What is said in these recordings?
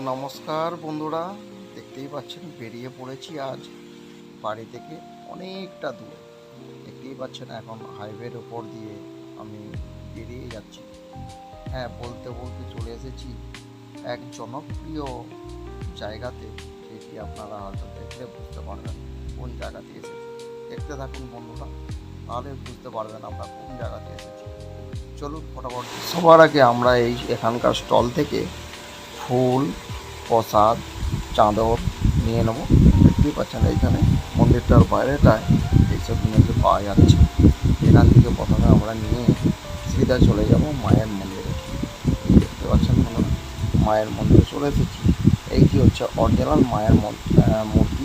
নমস্কার বন্ধুরা, দেখতেই পাচ্ছেন বেরিয়ে পড়েছি আজ বাড়ি থেকে অনেকটা দূরে। দেখতেই পাচ্ছেন এখন হাইওয়ের ওপর দিয়ে আমি বেরিয়ে যাচ্ছি। হ্যাঁ, বলতে বলতে চলে এসেছি এক জনপ্রিয় জায়গাতে, যেটি আপনারা হয়তো দেখলে বুঝতে পারবেন কোন জায়গাতে এসেছি। দেখতে থাকুন বন্ধুরা, তাহলে বুঝতে পারবেন আমরা কোন জায়গাতে এসেছি। চলুন ফটাফট। সবার আগে আমরা এখানকার স্টল থেকে ফুল, প্রসাদ, চাদর নিয়ে নেবো। দেখতেই পাচ্ছেন এইখানে মন্দিরটার বাইরেটায় এইসব জিনিস পাওয়া যাচ্ছে। এখান থেকে প্রথমে আমরা নিয়ে সিধা চলে যাব মায়ের মন্দিরে। দেখতে পাচ্ছেন বন্ধুরা, মায়ের মন্দিরে চলে এসেছি। এইটি হচ্ছে অরিজিনাল মায়ের মূর্তি,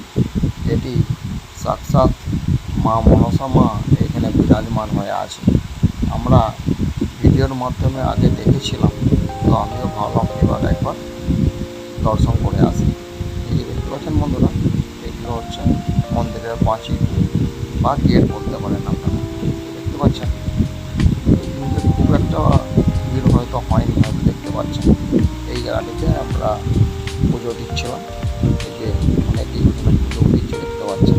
যেটি সাক্ষাৎ মা মনসা মা এখানে বিরাজমান হয়ে আছে। আমরা ভিডিওর মাধ্যমে আগে দেখেছিলাম, তো আমিও ভাবলাম এবার একবার দর্শন করে আসি। এই যে দেখতে পাচ্ছেন বন্ধুরা, এগুলো হচ্ছে মন্দিরের পাঁচিল বা গেট বলতে পারেন আপনারা। দেখতে পাচ্ছেন কিন্তু খুব একটা ভিড় হয়তো হয়নি, হয়তো দেখতে পাচ্ছেন এই জায়গাটিতে আমরা পুজো দিচ্ছিলাম। এই যে অনেকেই এখানে পুজো দিচ্ছে দেখতে পাচ্ছেন।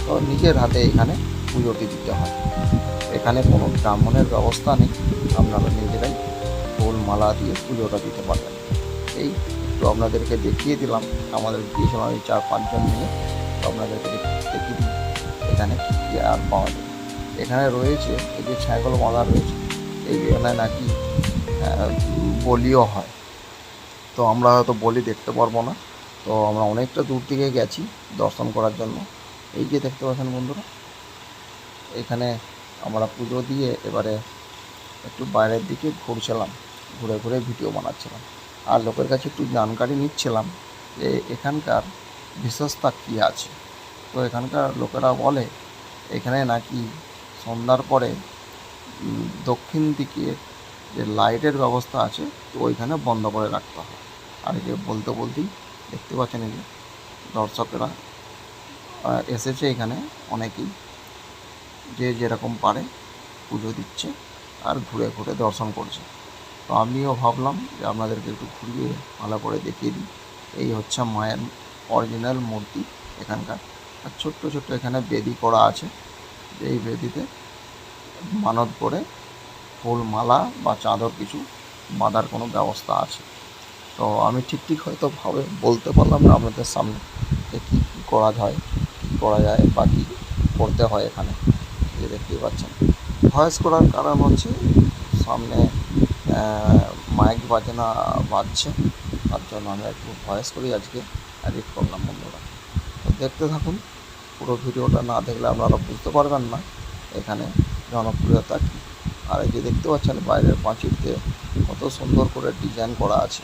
তো নিজের হাতে এখানে পুজোটি দিতে হয়। এখানে কোনো ব্রাহ্মণের ব্যবস্থা নেই, আপনারা নিজেরাই ফুল মালা দিয়ে পুজোটা দিতে পারবেন। এই একটু আপনাদেরকে দেখিয়ে দিলাম, আমাদের গিয়েছিলাম এই 4-5 জন মিলে। তো আপনাদেরকে দেখিয়ে দিই এখানে কী কী আর পাওয়া যায়। এখানে রয়েছে এই যে ছাগল বাঁধা রয়েছে, এইখানে নাকি বলিও হয়। তো আমরা হয়তো বলি দেখতে পারবো না, তো আমরা অনেকটা দূর থেকে গেছি দর্শন করার জন্য। এই যে দেখতে পাচ্ছেন বন্ধুরা, এখানে আমরা পুজো দিয়ে এবারে একটু বাইরের দিকে ঘুরছিলাম, ঘুরে ঘুরে ভিডিও বানাচ্ছিলাম আর লোকের কাছে একটু জানকারি নিচ্ছিলাম যে এখানকার বিশেষতা কী আছে। তো এখানকার লোকেরা বলে এখানে নাকি সন্ধ্যার পরে দক্ষিণ দিকে যে লাইটের ব্যবস্থা আছে, তো ওইখানে বন্ধ করে রাখতে হয়। আর এই যে বলতে বলতেই দেখতে পাচ্ছেন এই যে দর্শকেরা এসেছে এখানে, অনেকেই যে যেরকম পারে পুজো দিচ্ছে আর ঘুরে ঘুরে দর্শন করছে। তো আমিও ভাবলাম যে আপনাদেরকে একটু ঘুরিয়ে ভালো করে দেখিয়ে দিই। এই হচ্ছে মায়ের অরিজিনাল মূর্তি এখানকার। আর ছোট্ট ছোট্ট এখানে বেদি করা আছে, এই বেদিতে মানত করে ফুল মালা বা চাদর কিছু বাঁধার কোনো ব্যবস্থা আছে। তো আমি ঠিক হয়তো ভাবে বলতে পারলাম না আপনাদের সামনে যে কী কী করা যায়, কী করা যায় বা কী করতে হয় এখানে। যে দেখতেই পাচ্ছেন, ভয়েস করার কারণ হচ্ছে সামনে মাইক বাজনা বাজছে, তার জন্য আমি একটু ভয়েস করি আজকে এডিট করলাম বন্ধুরা। তো দেখতে থাকুন, পুরো ভিডিওটা না দেখলে আপনারা বুঝতে পারবেন না এখানে জনপ্রিয়তা কী। আর এই যে দেখতে পাচ্ছেন বাইরের পাঁচিলতে কত সুন্দর করে ডিজাইন করা আছে,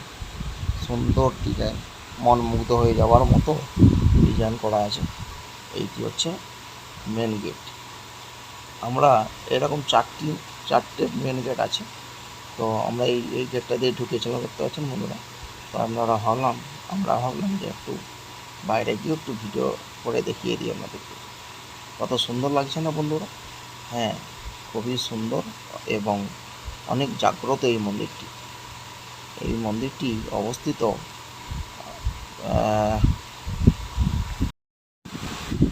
সুন্দর ডিজাইন, মন মুগ্ধ হয়ে যাওয়ার মতো ডিজাইন করা আছে। এইটি হচ্ছে মেন গেট। আমরা এরকম চারটে মেন গেট আছে, তো আমরা এই গেটটা দিয়ে ঢুকেছিলাম দেখতে পাচ্ছেন বন্ধুরা। তো আমরা ভাবলাম যে একটু বাইরে গিয়ে একটু ভিডিও করে দেখিয়ে দিই আপনাদেরকে। কত সুন্দর লাগছে না বন্ধুরা? হ্যাঁ, খুবই সুন্দর এবং অনেক জাগ্রত এই মন্দিরটি। এই মন্দিরটি অবস্থিত,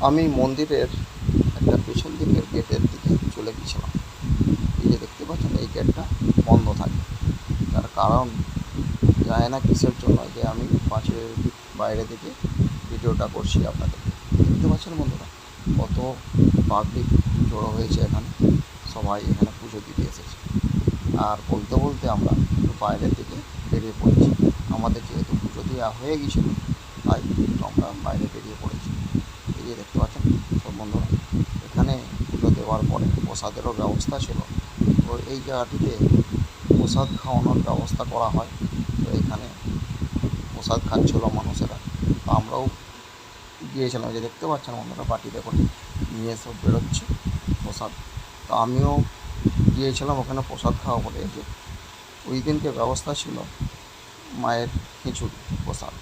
আমি মন্দিরের একটা পেছন দিকের গেটের দিকে চলে গেছিলাম। এই যে দেখতে পাচ্ছেন এই গেটটা বন্ধ থাকে, তার কারণ জানি না কিসের জন্য, যে আমি পাশের বাইরে থেকে ভিডিওটা করছি আপনাদেরকে। দেখতে পাচ্ছেন বন্ধুরা কত পাবলিক জড়ো হয়েছে এখানে, সবাই এখানে পুজো দিতে এসেছে। আর বলতে বলতে আমরা একটু বাইরের দিকে বেরিয়ে পড়েছি। আমাদের যেহেতু পুজো দেওয়া হয়ে গিয়েছিলো, তাই একটু আমরা বাইরে বেরিয়ে পড়েছি। এই যে দেখতে পাচ্ছেন সব বন্ধুরা, এখানে পুজো দেওয়ার পরে প্রসাদেরও ব্যবস্থা ছিল। তো এই জায়গাটিতে প্রসাদ খাওয়ানোর ব্যবস্থা করা হয়। তো এখানে প্রসাদ খাচ্ছিল মানুষেরা, তো আমরাও গিয়েছিলাম। যে দেখতে পাচ্ছেন বন্ধুরা বাটিতে করে নিয়ে সব বেরোচ্ছে প্রসাদ। তো আমিও গিয়েছিলাম ওখানে প্রসাদ খাওয়া বলে। যে ওই দিনকে ব্যবস্থা ছিল মায়ের খিচুড়ি প্রসাদ,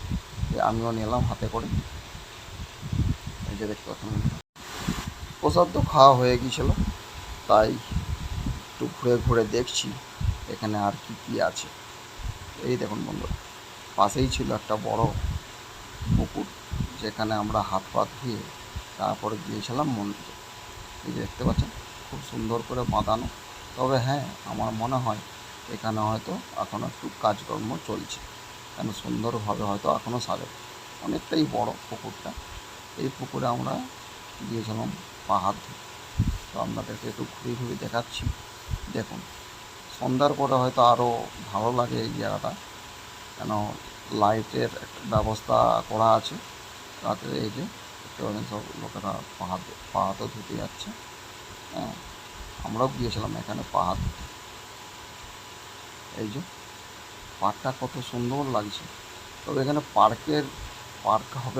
যে আমিও নিলাম হাতে করে। এই যে দেখতে পাচ্ছেন প্রসাদ তো খাওয়া হয়ে গিয়েছিলো, তাই একটু ঘুরে ঘুরে দেখছি এখানে আর কি কি আছে। এই দেখুন বন্ধুরা, পাশেই ছিল একটা বড় পুকুর, যেখানে আমরা হাত পা ধুয়ে তারপরে গিয়েছিলাম মন্দিরে। এই যে দেখতে পাচ্ছেন খুব সুন্দর করে বাঁধানো। তবে হ্যাঁ, আমার মনে হয় এখানে হয়তো এখনও একটু কাজকর্ম চলছে, কেন সুন্দরভাবে হয়তো এখনও সাজে। অনেকটাই বড় পুকুরটা। এই পুকুরে আমরা গিয়েছিলাম পা হাত ধুতে। তো আপনাদেরকে একটু ঘুরিয়ে ঘুরিয়ে দেখাচ্ছি। দেখুন, সন্ধ্যার পরে হয়তো আরও ভালো লাগে এই জায়গাটা, কেন লাইটের একটা ব্যবস্থা করা আছে। রাতে এই যে দেখতে পাচ্ছেন সব লোকেরা পা হাতে ধুতে যাচ্ছে। হ্যাঁ, আমরাও গিয়েছিলাম এখানে পা হাত ধুতে। এই যে পার্কটা কত সুন্দর লাগছে। তবে এখানে পার্ক হবে